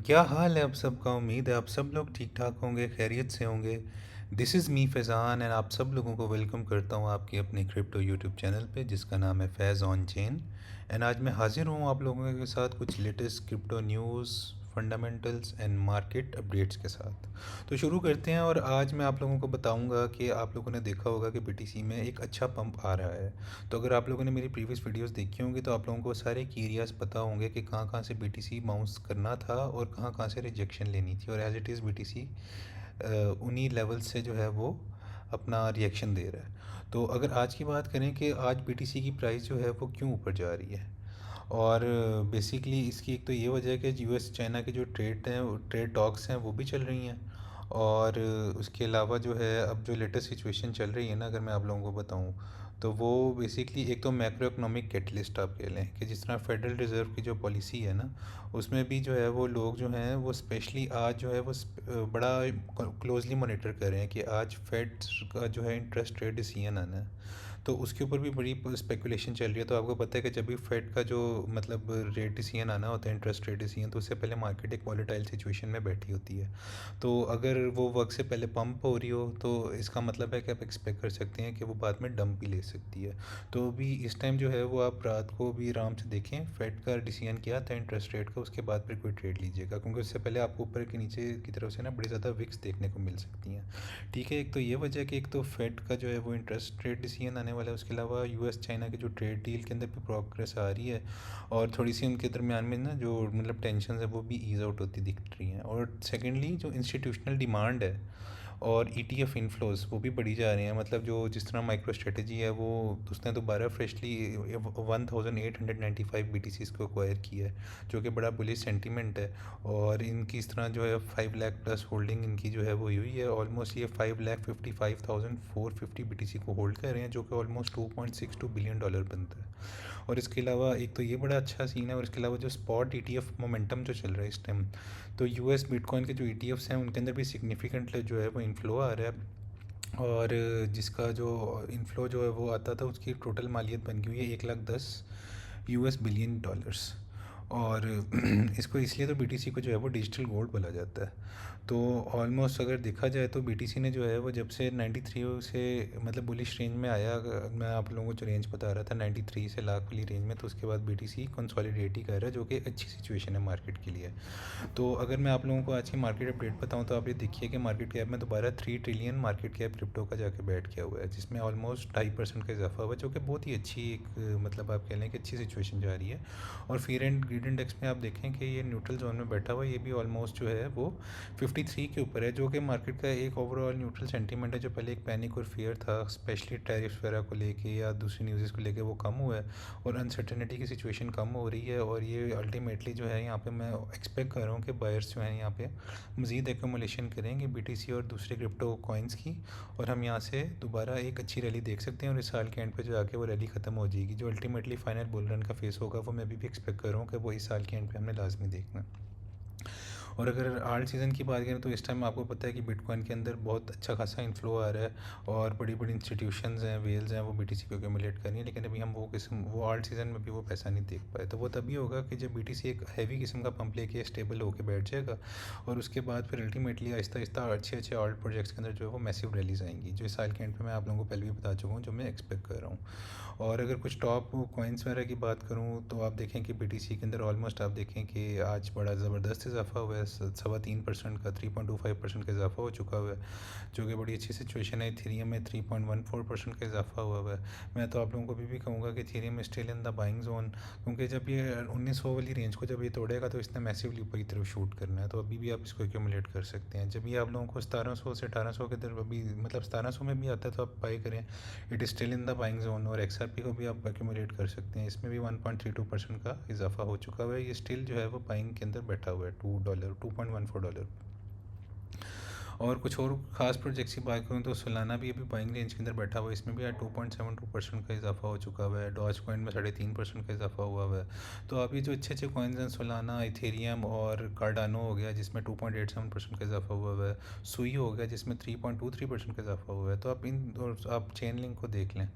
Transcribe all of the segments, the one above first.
क्या हाल है आप सबका। उम्मीद है आप सब लोग ठीक ठाक होंगे, खैरियत से होंगे। This is me Faizan and आप सब लोगों को वेलकम करता हूँ आपकी अपनी क्रिप्टो यूट्यूब चैनल पे जिसका नाम है फैज़ ऑन चेन। एंड आज मैं हाज़िर हूँ आप लोगों के साथ कुछ latest crypto news, fundamentals and market updates के साथ। तो शुरू करते हैं। और आज मैं आप लोगों को बताऊंगा कि आप लोगों ने देखा होगा कि बीटीसी में एक अच्छा पंप आ रहा है। तो अगर आप लोगों ने मेरी प्रीवियस वीडियोस देखी होंगी तो आप लोगों को सारे की एरियाज पता होंगे कि कहाँ कहाँ से बीटीसी बाउंस करना था और कहाँ कहाँ से रिजेक्शन लेनी थी। और एज इट इज़ बीटीसी उन्हीं लेवल से जो है वो अपना रिएक्शन दे रहा है। तो अगर आज की बात करें कि आज बीटीसी की प्राइस जो है वो क्यों ऊपर जा रही है, और बेसिकली इसकी एक तो ये वजह है कि यूएस चाइना के जो ट्रेड टॉक्स हैं वो भी चल रही हैं। और उसके अलावा जो है अब जो लेटेस्ट सिचुएशन चल रही है ना, अगर मैं आप लोगों को बताऊं तो वो बेसिकली एक तो मैक्रो इकोनॉमिक कैटलिस्ट आप कह लें कि जिस तरह फेडरल रिज़र्व की जो पॉलिसी है ना, उसमें भी जो है वो लोग जो हैं वो स्पेशली आज जो है वो बड़ा क्लोजली मॉनिटर कर रहे हैं कि आज फेड का जो है इंटरेस्ट रेट डिसीजन आना है। तो उसके ऊपर भी बड़ी स्पेकुलेशन चल रही है। तो आपको पता है कि जब भी फेड का जो मतलब रेट डिसीजन आना होता है, इंटरेस्ट रेट डिसीजन, तो उससे पहले मार्केट एक वॉलेटाइल सिचुएशन में बैठी होती है। तो अगर वो वक्त से पहले पंप हो रही हो तो इसका मतलब है कि आप एक्सपेक्ट कर सकते हैं कि वो बाद में डंप भी ले सकती है। तो भी इस टाइम जो है वो आप रात को भी आराम से देखें, फेड का डिसीजन क्या था इंटरेस्ट रेट का, उसके बाद फिर कोई ट्रेड लीजिएगा, क्योंकि उससे पहले आपको ऊपर के नीचे की तरफ से ना बड़ी ज़्यादा विक्स देखने को मिल सकती हैं। ठीक है, एक तो ये वजह है कि एक तो फेड का जो है वो इंटरेस्ट रेट डिसीजन आने वाला है, उसके अलावा यूएस चाइना के जो ट्रेड डील के अंदर भी प्रोग्रेस आ रही है। और थोड़ी सी उनके दरमियान में ना जो मतलब टेंशन है वो भी ईज आउट होती दिख रही हैं। और सेकेंडली जो इंस्टीट्यूशनल डिमांड है और ईटीएफ इनफ्लोज वो भी बढ़ी जा रही हैं। मतलब जो जिस तरह माइक्रो स्ट्रेटजी है वो उसने दोबारा फ्रेशली 1895 बीटीसीज को एक्वायर किया है, जो कि बड़ा बुलिश सेंटीमेंट है। और इनकी इस तरह जो है 5 लाख प्लस होल्डिंग इनकी जो है वो हुई है। ऑलमोस्ट ये 5,55,450 बीटीसी को होल्ड कर रहे हैं, जो कि ऑलमोस्ट $2.62 बिलियन बनता है। और इसके अलावा एक तो ये बड़ा अच्छा सीन है। और इसके अलावा जो स्पॉट ईटीएफ मोमेंटम जो चल रहा है इस टाइम, तो यूएस बिटकॉइन के जो ईटीएफ्स हैं उनके अंदर भी सिग्निफिकेंट जो है वो इन्फ्लो आ रहा है। और जिसका जो इन्फ्लो जो है वो आता था उसकी टोटल मालियत बन गई हुई है 1,10 US बिलियन डॉलर्स। और इसको इसलिए तो बीटीसी को जो है वो डिजिटल गोल्ड बोला जाता है। तो ऑलमोस्ट अगर देखा जाए तो बीटीसी ने जो है वो जब से 93 से मतलब बुलिश रेंज में आया, मैं आप लोगों को जो रेंज बता रहा था 93 से लाख वाली रेंज में, तो उसके बाद बीटीसी कंसोलिडेट ही कर रहा है, जो कि अच्छी सिचुएशन है मार्केट के लिए। तो अगर मैं आप लोगों को आज की मार्केट अपडेट बताऊं तो आप ये देखिए कि मार्केट कैप में दोबारा 3 ट्रिलियन मार्केट कैप क्रिप्टो का जाके बैठ गया हुआ है, जिसमें ऑलमोस्ट 2.5% का इजाफा हुआ है, जो कि बहुत ही अच्छी एक मतलब आप कह लें कि अच्छी सिचुएशन जा रही है। और फिर एंड ग्रीड इंडेक्स में आप देखें कि ये न्यूट्रल जोन में बैठा हुआ है, ये भी ऑलमोस्ट जो है वो 53 के ऊपर है, जो कि मार्केट का एक ओवरऑल न्यूट्रल सेंटीमेंट है। जो पहले एक पैनिक और फियर था स्पेशली टैरिफ्स वगैरह को लेके या दूसरी न्यूज़ को लेके, वो कम हुआ है और अनसर्टेनिटी की सिचुएशन कम हो रही है। और ये अल्टीमेटली जो है यहाँ पे मैं एक्सपेक्ट कर रहा हूँ कि बायर्स जो हैं यहाँ पे मज़ीद एक्यूमुलेशन करेंगे बीटीसी और दूसरे क्रिप्टो कॉइन्स की, और हम यहाँ से दोबारा एक अच्छी रैली देख सकते हैं। और इस साल के एंड पे जो आके वो रैली ख़त्म हो जाएगी, जो अल्टीमेटली फाइनल बुल रन का फेस होगा, वो मैं भी एक्सपेक्ट कर रहा हूँ कि वो इस साल के एंड पे हमने लाजमी देखना है। और अगर आल्ट सीज़न की बात करें तो इस टाइम आपको पता है कि बिटकॉइन के अंदर बहुत अच्छा खासा इन्फ्लो आ रहा है और बड़ी बड़ी इंस्टीट्यूशंस हैं, वेल्स हैं, वो बीटीसी को एक्यूमुलेट कर रही हैं। लेकिन अभी हम वो आल्ट सीज़न में भी वो पैसा नहीं देख पाए। तो वो तभी होगा कि जब बीटीसी एक हैवी किस्म का पंप लेके स्टेबल होकर बैठ जाएगा, और उसके बाद फिर अल्टीमेटली आहिस्ता आहिस्ता अच्छे अच्छे आल्ट प्रोजेक्ट्स के अंदर जो है वो मैसिव रैलीज आएंगी, जो इस साल के एंड पे मैं आप लोगों को पहले भी बता चुका हूँ, जो मैं एक्सपेक्ट कर रहा हूँ। और अगर कुछ टॉप कॉइन्स वगैरह की बात करूँ तो आप देखें कि बीटीसी के अंदर ऑलमोस्ट आप देखें कि आज बड़ा ज़बरदस्त इजाफा हुआ है, 3.25% का 3.25% का इजाफा हो चुका हुआ है, जो कि बड़ी अच्छी सिचुएशन है। इथेरियम में 3.14% का इजाफा हुआ है। मैं तो आप लोगों को अभी भी कहूँगा कि Ethereum still in the buying zone, क्योंकि जब ये 1900 वाली रेंज को जब ये तोड़ेगा तो इसने मैसिवली ऊपर की तरफ शूट करना है। तो अभी भी आप इसको एक्यूमुलेट कर सकते हैं। जब ये आप लोगों को 1700 से 1800 के तरफ अभी मतलब 1700 में भी आता है तो आप बाई करें, it is still in the buying zone. और एक्सआरपी को भी आप एक्यूमुलेट कर सकते हैं, इसमें भी 1.32% का इजाफा हो चुका हुआ है। ये स्टिल जो है वो बाइंग के अंदर बैठा हुआ है $2 $2.14। और कुछ और ख़ास प्रोजेक्ट्स की बात करूँ तो सोलाना भी अभी बाइंग रेंज के अंदर बैठा हुआ है, इसमें भी यार 2.72% का इजाफा हो चुका हुआ है। डॉज कॉइन में 3.5% का इजाफा हुआ हुआ है। तो अभी जो अच्छे अच्छे कॉइन्स हैं, सोलाना, इथेरियम और कार्डानो हो गया जिसमें 2.87% का इजाफा हुआ हुआ है, सुई हो गया जिसमें 3.23% का इजाफा हुआ है। तो आप इन और आप चेन लिंक को देख लें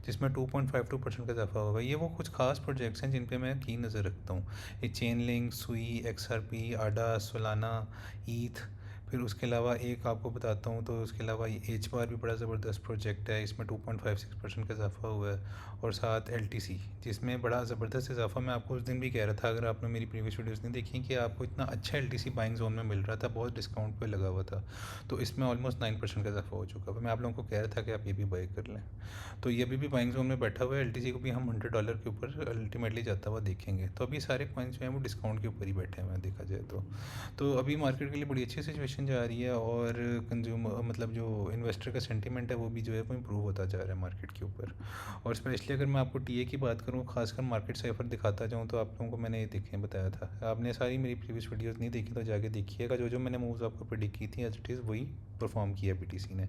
जिसमें 2.52% का इजाफा हुआ है। ये वो कुछ खास प्रोजेक्ट्स हैं जिन पे मैं की नज़र रखता हूँ। ये चेन लिंक, सुई, XRP, आडा, सोलाना, ईथ। फिर उसके अलावा एक आपको बताता हूँ, तो उसके अलावा ये एच बार भी बड़ा ज़बरदस्त प्रोजेक्ट है, इसमें 2.56% का इजाफा हुआ है। और साथ LTC जिसमें बड़ा ज़बरदस्त इजाफा, मैं आपको उस दिन भी कह रहा था, अगर आपने मेरी प्रीवियस वीडियोस नहीं देखी, कि आपको इतना अच्छा LTC बाइंग जोन में मिल रहा था, बहुत डिस्काउंट पे लगा हुआ था। तो इसमें ऑलमोस्ट 9% का इजाफा हो चुका है। मैं आप लोगों को कह रहा था कि आप ये भी बाई कर लें। तो ये अभी भी बाइंग जोन में बैठा हुआ है। LTC को भी हम $100 के ऊपर अल्टीमेटली जाता हुआ देखेंगे। तो अभी सारे कॉइन्स जो हैं वो डिस्काउंट के ऊपर ही बैठे हुए हैं देखा जाए तो अभी मार्केट के लिए बड़ी अच्छी सिचुएशन जा रही है। और कंज्यूमर मतलब जो इन्वेस्टर का सेंटीमेंट है वो भी जो है वो इम्प्रूव होता जा रहा है मार्केट के ऊपर। और स्पेशली अगर मैं आपको टीए की बात करूँ, खासकर मार्केट साइफर दिखाता जाऊँ, तो आप लोगों को मैंने ये देखे बताया था। आपने सारी मेरी प्रीवियस वीडियोस नहीं देखी तो जाके देखिएगा। जो जो मैंने मूव्स आपको प्रेडिक्ट की थी एज इट इज़ वही परफॉर्म किया BTC ने।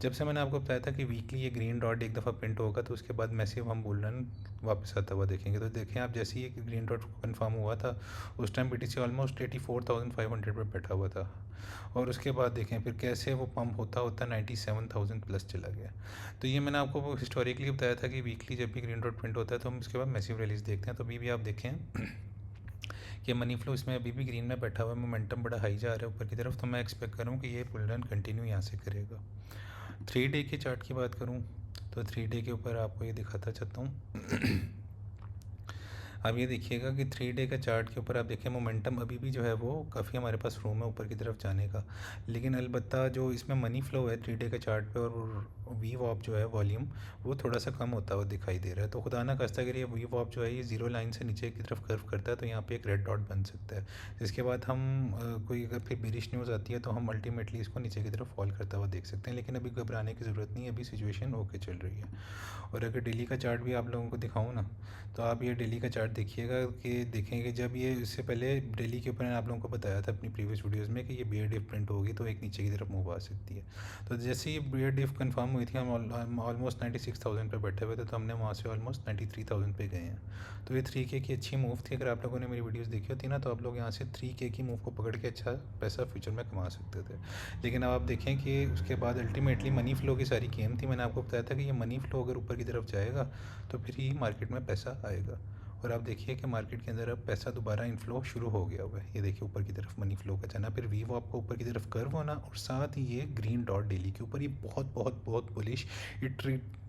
जब से मैंने आपको बताया था कि वीकली ये ग्रीन डॉट एक दफ़ा प्रिंट होगा तो उसके बाद मैसिव हम बुल रन वापस आता हुआ देखेंगे। तो देखें आप, जैसे ही ग्रीन डॉट कन्फर्म हुआ था उस टाइम BTC ऑलमोस्ट 84,500 पर बैठा हुआ था। और उसके बाद देखें फिर कैसे वो पंप होता होता 97,000 प्लस चला गया। तो ये मैंने आपको हिस्टोरिकली बताया था कि वीकली जब भी ग्रीन डॉट प्रिंट होता है तो हम उसके बाद मैसिव रिलीज़ देखते हैं। तो अभी भी आप देखें कि मनी फ्लो इसमें अभी भी ग्रीन में बैठा हुआ है, मोमेंटम बड़ा हाई जा रहा है ऊपर की तरफ। तो मैं एक्सपेक्ट करूँ कि ये बुल रन कंटिन्यू यहाँ से करेगा। 3 डे के चार्ट की बात करूँ तो 3 डे के ऊपर आपको ये दिखाता चाहता हूँ। अब ये देखिएगा कि 3 डे का चार्ट के ऊपर आप देखें मोमेंटम अभी भी जो है वो काफ़ी हमारे पास रूम है ऊपर की तरफ जाने का। लेकिन अलबत्ता जो इसमें मनी फ्लो है 3 डे के चार्ट पे, और वी वॉप जो है वॉल्यूम, वो थोड़ा सा कम होता हुआ दिखाई दे रहा है। तो खुदा ना खास्ता अगर ये वी वॉप जो है ये ज़ीरो लाइन से नीचे की तरफ कर्व करता है तो यहाँ पे एक रेड डॉट बन सकता है, जिसके बाद हम कोई अगर फिर बेरिश न्यूज़ आती है तो हम अल्टीमेटली इसको नीचे की तरफ फॉल करता हुआ देख सकते हैं। लेकिन अभी घबराने की ज़रूरत नहीं है, अभी सिचुएशन ओके चल रही है। और अगर डेली का चार्ट भी आप लोगों को दिखाऊँ ना, तो आप ये डेली का चार्ट देखिएगा कि देखेंगे जब ये, इससे पहले डेली के ऊपर मैंने आप लोगों को बताया था अपनी प्रीवियस वीडियोस में कि ये बियर डिफ प्रिंट होगी तो एक नीचे की तरफ मूव आ सकती है। तो जैसे ही बियर डिफ कंफर्म हुई थी हम ऑलमोस्ट 96,000 पे बैठे हुए थे, तो हमने वहाँ से ऑलमोस्ट 93,000 पे गए हैं। तो ये 3K की अच्छी मूव थी। अगर आप लोगों ने मेरी वीडियोस देखी होती ना तो आप लोग यहाँ से 3K की मूव को पकड़ के अच्छा पैसा फ्यूचर में कमा सकते थे। लेकिन अब आप देखें कि उसके बाद अल्टीमेटली मनी फ्लो की सारी गेम थी। मैंने आपको बताया था कि ये मनी फ्लो अगर ऊपर की तरफ जाएगा तो फिर ही मार्केट में पैसा आएगा। और आप देखिए कि मार्केट के अंदर अब पैसा दोबारा इनफ्लो शुरू हो गया हुआ है। ये देखिए ऊपर की तरफ मनी फ्लो का जाना, फिर वी वो आपको ऊपर की तरफ कर्व होना, और साथ ही ये ग्रीन डॉट डेली के ऊपर ये बहुत बहुत बहुत बुलिश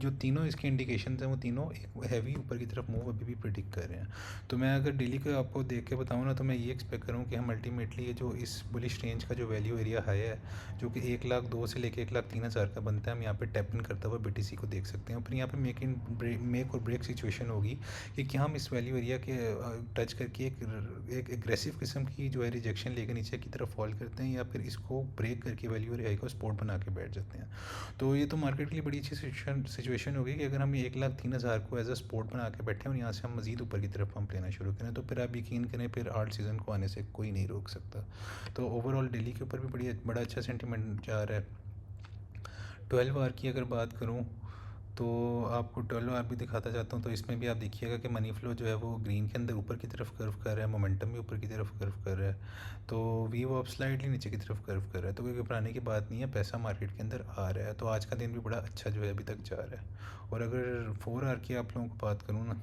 जो तीनों इसके इंडिकेशन हैं वो तीनों एक हैवी ऊपर की तरफ मूव अभी भी प्रिडिक्ट कर रहे हैं। तो मैं अगर डेली को आपको देख के बताऊँ ना तो मैं ये एक्सपेक्ट करूँ कि हम अल्टीमेटली ये जो इस बुलिश रेंज का जो वैल्यू एरिया हाई है, जो कि 1,02,000 से लेकर 1,03,000 का बनता है, हम यहाँ पे टैप इन करता हुआ BTC को देख सकते हैं। और फिर यहाँ पे मेक और ब्रेक सिचुएशन होगी कि क्या हम इस वैल्यू एरिया के टच करके एक एग्रेसिव किस्म की जो है रिजेक्शन लेकर नीचे की तरफ फॉल करते हैं, या फिर इसको ब्रेक करके वैल्यू एरिया को सपोर्ट बना के बैठ जाते हैं। तो ये तो मार्केट के लिए बड़ी अच्छी सिचुएशन होगी कि अगर हम ये 1,03,000 को एज अ सपोर्ट बना के बैठे और यहाँ से हम मज़ीद ऊपर की तरफ पंप लेना शुरू करें, तो फिर आप यकीन करें फिर आर्ट सीज़न को आने से कोई नहीं रोक सकता। तो ओवरऑल दिल्ली के ऊपर भी बड़ा अच्छा सेंटीमेंट जा रहा है। 12 आवर की अगर बात करूँ तो आपको 12 आवर भी दिखाता जाता हूँ। तो इसमें भी आप देखिएगा कि मनी फ्लो जो है वो ग्रीन के अंदर ऊपर की तरफ कर्व कर रहा है, मोमेंटम भी ऊपर की तरफ कर्व कर रहा है। तो वी वो अब स्लाइडली नीचे की तरफ कर्व कर रहा है। तो कोई घबराने की बात नहीं है, पैसा मार्केट के अंदर आ रहा है। तो आज का दिन भी बड़ा अच्छा जो है अभी तक जा रहा है। और अगर 4 आवर की आप लोगों को बात करूँ ना,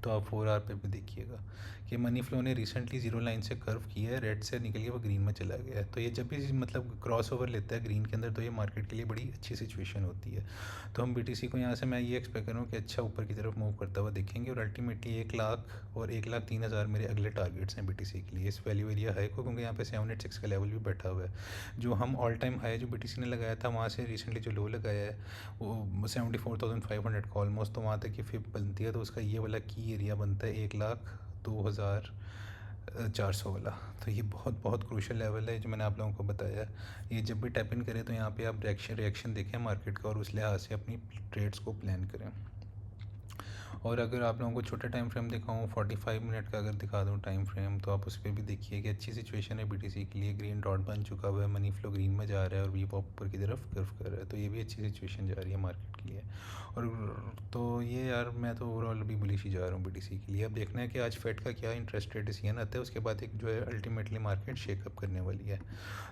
तो आप 4 आवर पे भी देखिएगा कि मनी फ्लो ने रिसेंटली जीरो लाइन से कर्व किया है, रेड से निकल के वो ग्रीन में चला गया है। तो ये जब भी मतलब क्रॉस ओवर लेता है ग्रीन के अंदर तो ये मार्केट के लिए बड़ी अच्छी सिचुएशन होती है। तो हम BTC को यहाँ से मैं ये एक्सपेक्ट करूँ कि अच्छा ऊपर की तरफ मूव करता हुआ देखेंगे। और अल्टीमेटली 1,00,000 और 1,03,000 मेरे अगले टारगेट्स हैं BTC के लिए, इस वैल्यू एरिया हाई को, क्योंकि यहाँ पे 786 का लेवल भी बैठा हुआ है। जो हम ऑल टाइम हाई जो BTC ने लगाया था वहाँ से रिसेंटली जो लो लगाया है वो 74,500 का ऑलमोस्ट, तो वहाँ तक की फिप बनती है। तो उसका ये वाला की एरिया बनता है 1,02,400 वाला। तो ये बहुत बहुत क्रूशल लेवल है जो मैंने आप लोगों को बताया है। ये जब भी टैप इन करें तो यहाँ पे आप रिएक्शन देखें मार्केट का और उस लिहाज से अपनी ट्रेड्स को प्लान करें। और अगर आप लोगों को छोटा टाइम फ्रेम दिखाऊँ 45 मिनट का अगर दिखा दूँ टाइम फ्रेम, तो आप उस पर भी देखिए कि अच्छी सिचुएशन है बीटीसी के लिए। ग्रीन डॉट बन चुका हुआ है, मनी फ्लो ग्रीन में जा रहा है और वी पॉप ऊपर की तरफ कर्व कर रहा है, तो ये भी अच्छी सिचुएशन जा रही है मार्केट के लिए। और तो ये यार मैं तो ओवरऑल अभी बुलिश ही जा रहा हूँ बीटीसी के लिए। अब देखना है कि आज फेड का क्या इंटरेस्ट रेट डिसीजन आता है, उसके बाद एक जो है अल्टीमेटली मार्केट शेकअप करने वाली है।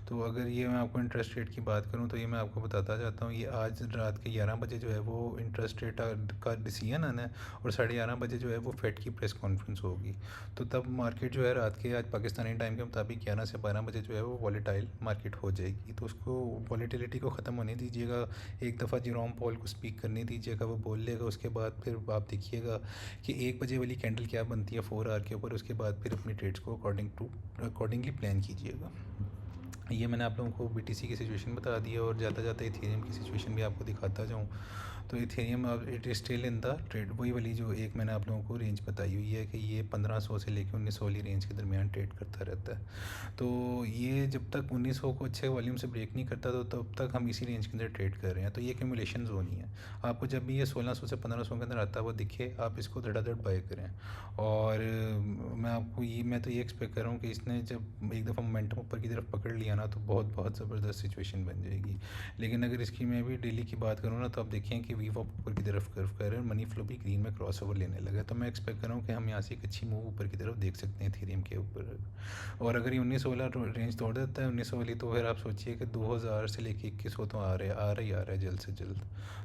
तो अगर ये मैं आपको इंटरेस्ट रेट की बात करूँ तो ये मैं आपको बताता जाता हूँ, ये आज रात के 11 बजे जो है वो इंटरेस्ट रेट का डिसीजन आना है और 11:30 बजे जो है वो फेड की प्रेस कॉन्फ्रेंस होगी। तो तब मार्केट जो है रात के आज पाकिस्तानी टाइम के मुताबिक 11 से 12 बजे जो है वो वॉलेटाइल मार्केट हो जाएगी। तो उसको वॉलेटिलिटी को ख़त्म होने दीजिएगा, एक दफ़ा जेरोम पॉल को स्पीक करने दीजिएगा, वो बोल लेगा, उसके बाद फिर आप देखिएगा कि 1 बजे वाली कैंडल क्या बनती है 4 आवर के ऊपर, उसके बाद फिर अपनी ट्रेड्स को अकॉर्डिंगली प्लान कीजिएगा। ये मैंने आप लोगों को बीटीसी की सिचुएशन बता दी है और जाता जाता इथेरियम की सिचुएशन भी आपको दिखाता जाऊँ। तो इथेरियम अब it is still in the trade, वही वाली जो एक मैंने आप लोगों को रेंज बताई हुई है कि ये 1500 से लेकर 1900 वाली रेंज के दरमियान ट्रेड करता रहता है। तो ये जब तक 1900 को अच्छे वॉल्यूम से ब्रेक नहीं करता तो तब तक हम इसी रेंज के अंदर ट्रेड कर रहे हैं। तो ये एक्यूमुलेशन जोन ही है। आपको जब भी ये 1600 से 1500 के अंदर आता हुआ दिखे, आप इसको धड़ाधड़ बाय करें। और मैं तो ये एक्सपेक्ट कर रहा हूँ कि इसने जब एक दफ़ा मोमेंटम ऊपर की तरफ पकड़ लिया ना, तो बहुत बहुत ज़बरदस्त सिचुएशन बन जाएगी। लेकिन अगर इसकी मैं भी डेली की बात करूँ ना, तो आप देखें कि वी वॉप ऊपर की तरफ कर्व कर रहे हैं, मनी फ्लो भी ग्रीन में क्रॉस ओवर लेने लगा है। तो मैं एक्सपेक्ट कर रहा हूँ कि हम यहाँ से एक अच्छी मूव ऊपर की तरफ देख सकते हैं इथेरियम के ऊपर। और अगर ये 1900 वाला रेंज तोड़ देता है 1900 वाली, तो फिर आप सोचिए कि 2000 से लेके 2100 तो आ रहा है जल्द से जल्द।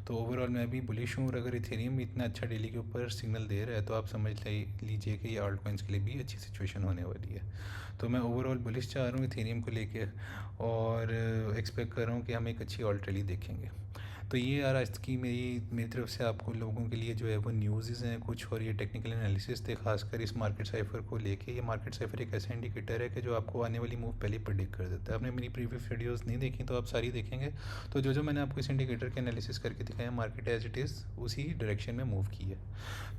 तो ओवरऑल मैं भी बुलिश हूँ। और अगर इथेरियम इतना अच्छा डेली के ऊपर सिग्नल दे रहा है, तो आप समझ लीजिए कि ये आल्ट कॉइन्स के लिए भी अच्छी सिचुएशन होने वाली है। तो मैं ओवरऑल बुलिश चाह रहा हूँ इथेरियम को लेके, और एक्सपेक्ट कर रहा हूँ कि हम एक अच्छी ऑल्ट रैली देखेंगे। तो ये यार आज की मेरी तरफ से आपको लोगों के लिए जो है वो न्यूज़ हैं कुछ, और ये टेक्निकल एनालिसिस थे खासकर इस मार्केट साइफर को लेके। ये मार्केट साइफर एक ऐसा इंडिकेटर है कि जो आपको आने वाली मूव पहले प्रेडिक्ट कर देता है। आपने मेरी प्रीवियस वीडियोस नहीं देखी तो आप सारी देखेंगे, तो जो मैंने आपको इस इंडिकेटर के एनालिसिस करके दिखाया, मार्केट एज इट इज़ उसी डायरेक्शन में मूव की है।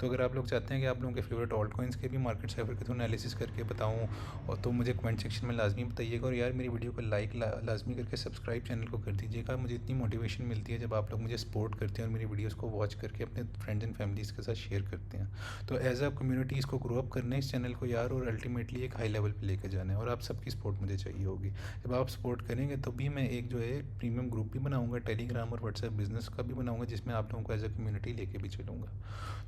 तो अगर आप लोग चाहते हैं कि आप लोगों के फेवरेट ऑल्ट कॉइन्स के भी मार्केट साइफर के थ्रू एनालिसिस करके बताऊँ, और तो मुझे कमेंट सेक्शन में लाजमी बताइएगा। और यार मेरी वीडियो को लाइक लाजमी करके सब्सक्राइब चैनल को कर दीजिएगा। मुझे इतनी मोटिवेशन मिलती है जब आप लोग मुझे सपोर्ट करते हैं और मेरी वीडियोस को वॉच करके अपने फ्रेंड्स एंड फैमिलीज़ के साथ शेयर करते हैं। तो एज अ कम्युनिटी इसको ग्रो अप करना है इस चैनल को यार, और अल्टीमेटली एक हाई लेवल पे लेके जाना है। और आप सबकी सपोर्ट मुझे चाहिए होगी। जब आप सपोर्ट करेंगे तो भी मैं एक जो है प्रीमियम ग्रुप भी बनाऊंगा, टेलीग्राम और व्हाट्सएप बिजनेस का भी बनाऊंगा, जिसमें आप लोगों को एज अ कम्युनिटी लेके भी चलूँगा।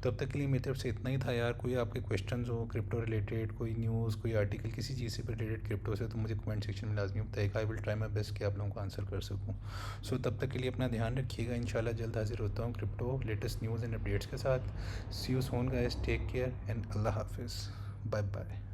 तो अब तक के लिए मेरी तरफ से इतना ही था यार। कोई आपके क्वेश्चन हो क्रिप्टो रिलेटेड, कोई न्यूज़, कोई आर्टिकल किसी चीज़ से रिलेटेड क्रिप्टो से, तो मुझे कमेंट सेक्शन में लाजमी बताइएगा। I will try my best कि आप लोगों को आंसर कर सकूँ। सो तब तक के लिए अपना ध्यान रखिएगा। इंशाल्लाह जल्द हाजिर होता हूँ crypto latest news and updates के साथ। See you soon guys, take care and अल्लाह हाफिज़, बाय बाय।